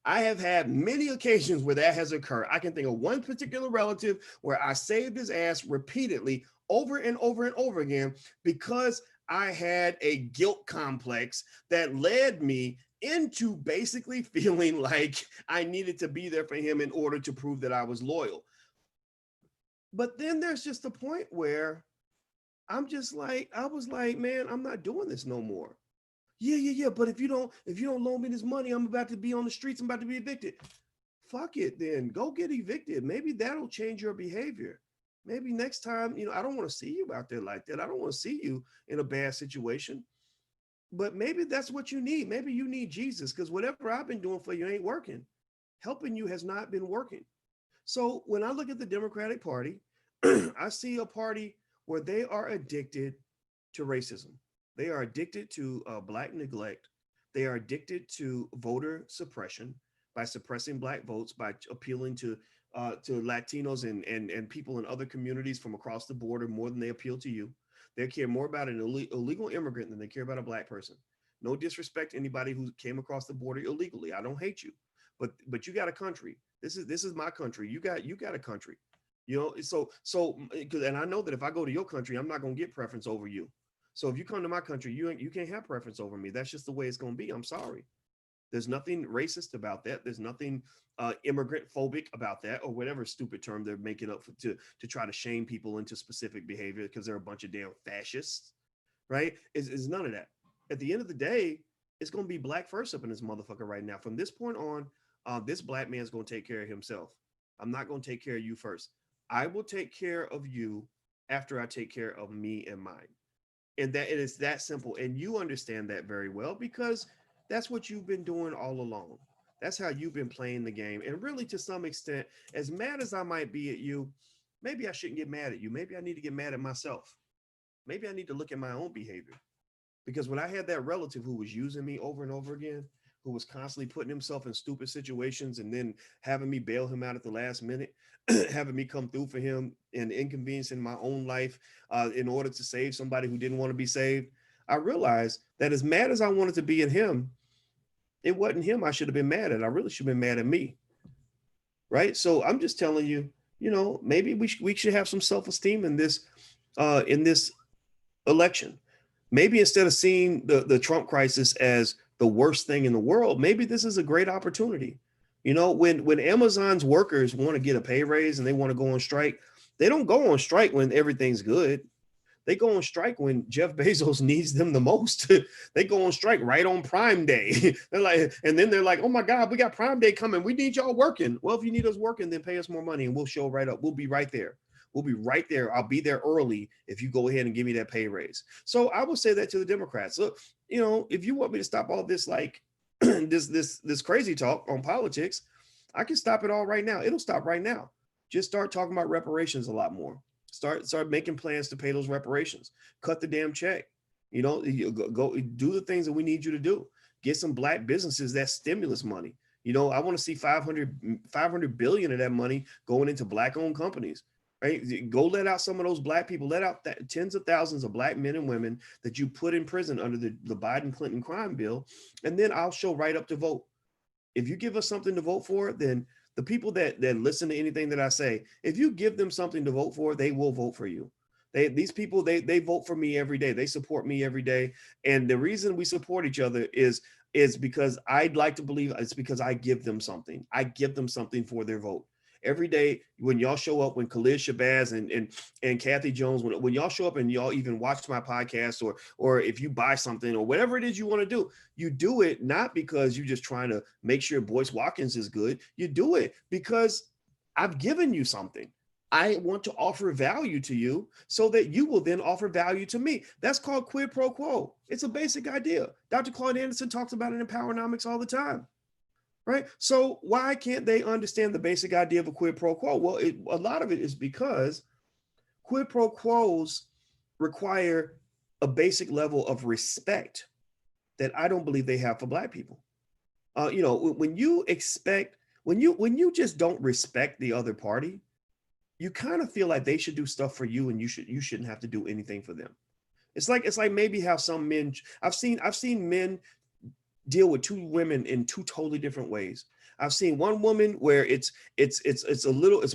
I have had many occasions where that has occurred. I can think of one particular relative where I saved his ass repeatedly over and over and over again because I had a guilt complex that led me into basically feeling like I needed to be there for him in order to prove that I was loyal. But then there's just a point where I was like, man, I'm not doing this no more. Yeah. But if you don't loan me this money, I'm about to be on the streets. I'm about to be evicted. Fuck it, then go get evicted. Maybe that'll change your behavior. Maybe next time, I don't want to see you out there like that. I don't want to see you in a bad situation. But maybe that's what you need. Maybe you need Jesus, because whatever I've been doing for you ain't working. Helping you has not been working. So when I look at the Democratic Party, I see a party where they are addicted to racism. They are addicted to Black neglect. They are addicted to voter suppression by suppressing Black votes, by appealing to Latinos and people in other communities from across the border more than they appeal to you. They care more about an illegal immigrant than they care about a Black person. No disrespect to anybody who came across the border illegally. I don't hate you, but you got a country. This is my country. You got a country. So and I know that if I go to your country, I'm not going to get preference over you. So if you come to my country, you can't have preference over me. That's just the way it's going to be. I'm sorry. There's nothing racist about that. There's nothing immigrant phobic about that, or whatever stupid term they're making up to try to shame people into specific behavior because they're a bunch of damn fascists, right? It's none of that. At the end of the day, it's going to be Black first up in this motherfucker right now. From this point on, this Black man's going to take care of himself. I'm not going to take care of you first. I will take care of you after I take care of me and mine. And that it is that simple. And you understand that very well because that's what you've been doing all along. That's how you've been playing the game. And really, to some extent, as mad as I might be at you, maybe I shouldn't get mad at you. Maybe I need to get mad at myself. Maybe I need to look at my own behavior. Because when I had that relative who was using me over and over again, who was constantly putting himself in stupid situations and then having me bail him out at the last minute, having me come through for him and inconveniencing my own life in order to save somebody who didn't want to be saved, I realized that as mad as I wanted to be at him, it wasn't him I should have been mad at. I really should have been mad at me. Right? So I'm just telling you, maybe we should have some self-esteem in this election. Maybe instead of seeing the Trump crisis as the worst thing in the world, maybe this is a great opportunity. When Amazon's workers want to get a pay raise and they want to go on strike, they don't go on strike when everything's good. They go on strike when Jeff Bezos needs them the most. They go on strike right on Prime Day. They're like, oh my God, we got Prime Day coming. We need y'all working. Well, if you need us working, then pay us more money and we'll show right up. We'll be right there. We'll be right there. I'll be there early if you go ahead and give me that pay raise. So I would say that to the Democrats. Look, if you want me to stop all this, like this crazy talk on politics, I can stop it all right now. It'll stop right now. Just start talking about reparations a lot more. Start making plans to pay those reparations. Cut the damn check. Go do the things that we need you to do. Get some Black businesses that stimulus money. I want to see 500 billion of that money going into Black-owned companies. Right? Go let out some of those Black people. Let out tens of thousands of Black men and women that you put in prison under the Biden-Clinton crime bill, and then I'll show right up to vote. If you give us something to vote for, then the people that listen to anything that I say, if you give them something to vote for, they will vote for you. These people vote for me every day. They support me every day. And the reason we support each other is because I'd like to believe it's because I give them something. I give them something for their vote. every day when y'all show up, when Khalid Shabazz and Kathy Jones, when y'all show up and y'all even watch my podcast, or if you buy something or whatever it is you want to do, you do it not because you're just trying to make sure Boyce Watkins is good. You do it because I've given you something. I want to offer value to you so that you will then offer value to me. That's called quid pro quo. It's a basic idea. Dr. Claude Anderson talks about it in Powernomics all the time, right? So why can't they understand the basic idea of a quid pro quo? Well, a lot of it is because quid pro quos require a basic level of respect that I don't believe they have for Black people. When you just don't respect the other party, you kind of feel like they should do stuff for you and you shouldn't have to do anything for them. It's like maybe how some men, I've seen men deal with two women in two totally different ways. I've seen one woman where it's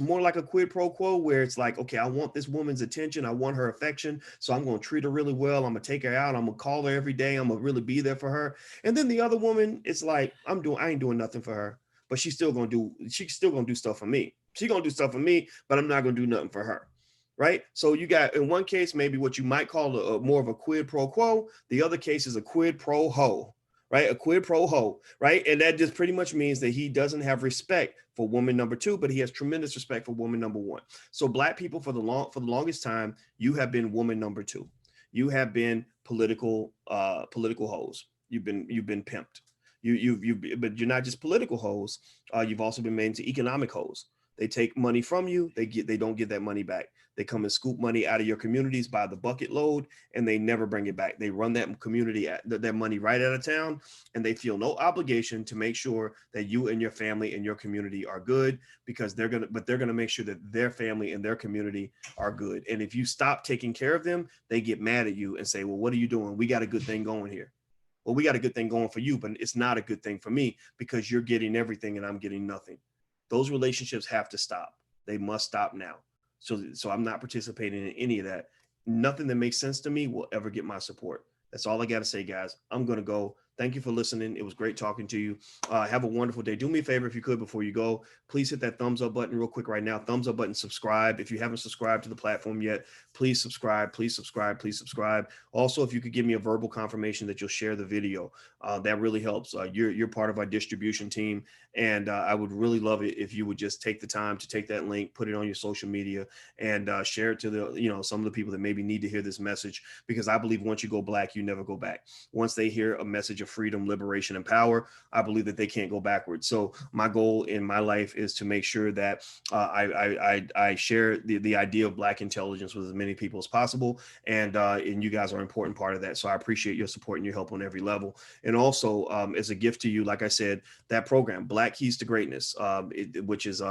more like a quid pro quo, where it's like, okay, I want this woman's attention, I want her affection, so I'm going to treat her really well, I'm going to take her out, I'm going to call her every day, I'm going to really be there for her. And then the other woman, it's like, I ain't doing nothing for her, but she's still going to do stuff for me. She's going to do stuff for me, but I'm not going to do nothing for her. Right. So you got, in one case, maybe what you might call a more of a quid pro quo. The other case is a quid pro ho, right? A quid pro ho, right? And that just pretty much means that he doesn't have respect for woman number two, but he has tremendous respect for woman number one. So Black people, for the longest time, you have been woman number two. You have been political hoes. You've been pimped. But you're not just political hoes. You've also been made into economic hoes. They take money from you. They don't get that money back. They come and scoop money out of your communities by the bucket load, and they never bring it back. They run that community, that money right out of town, and they feel no obligation to make sure that you and your family and your community are good, because they're gonna make sure that their family and their community are good. And if you stop taking care of them, they get mad at you and say, well, what are you doing? We got a good thing going here. Well, we got a good thing going for you, but it's not a good thing for me because you're getting everything and I'm getting nothing. Those relationships have to stop. They must stop now. So I'm not participating in any of that. Nothing that makes sense to me will ever get my support. That's all I got to say, guys. I'm going to go. Thank you for listening. It was great talking to you. Have a wonderful day. Do me a favor, if you could, before you go, please hit that thumbs up button real quick right now. Thumbs up button, subscribe. If you haven't subscribed to the platform yet, please subscribe, please subscribe, please subscribe. Also, if you could give me a verbal confirmation that you'll share the video, that really helps. You're part of our distribution team, and I would really love it if you would just take the time to take that link, put it on your social media, and share it to some of the people that maybe need to hear this message, because I believe once you go Black, you never go back. Once they hear a message of freedom, liberation, and power, I believe that they can't go backwards. So my goal in my life is to make sure that I share the idea of Black intelligence with as many people as possible, and you guys are an important part of that. So I appreciate your support and your help on every level. And also, as a gift to you, like I said, that program, Black Keys to Greatness, which is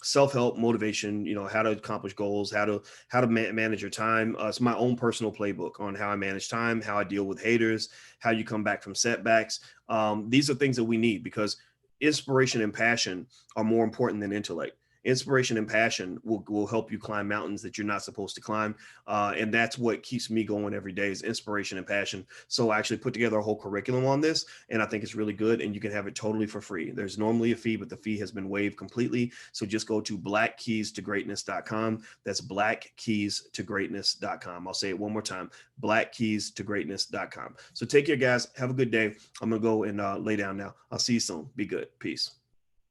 self-help, motivation, how to accomplish goals, how to manage your time. It's my own personal playbook on how I manage time, how I deal with haters, how you come back from setbacks. These are things that we need, because inspiration and passion are more important than intellect. Inspiration and passion will help you climb mountains that you're not supposed to climb. And that's what keeps me going every day, is inspiration and passion. So I actually put together a whole curriculum on this, and I think it's really good, and you can have it totally for free. There's normally a fee, but the fee has been waived completely. So just go to blackkeystogreatness.com. That's blackkeystogreatness.com. I'll say it one more time, blackkeystogreatness.com. So take care, guys. Have a good day. I'm going to go and lay down now. I'll see you soon. Be good. Peace.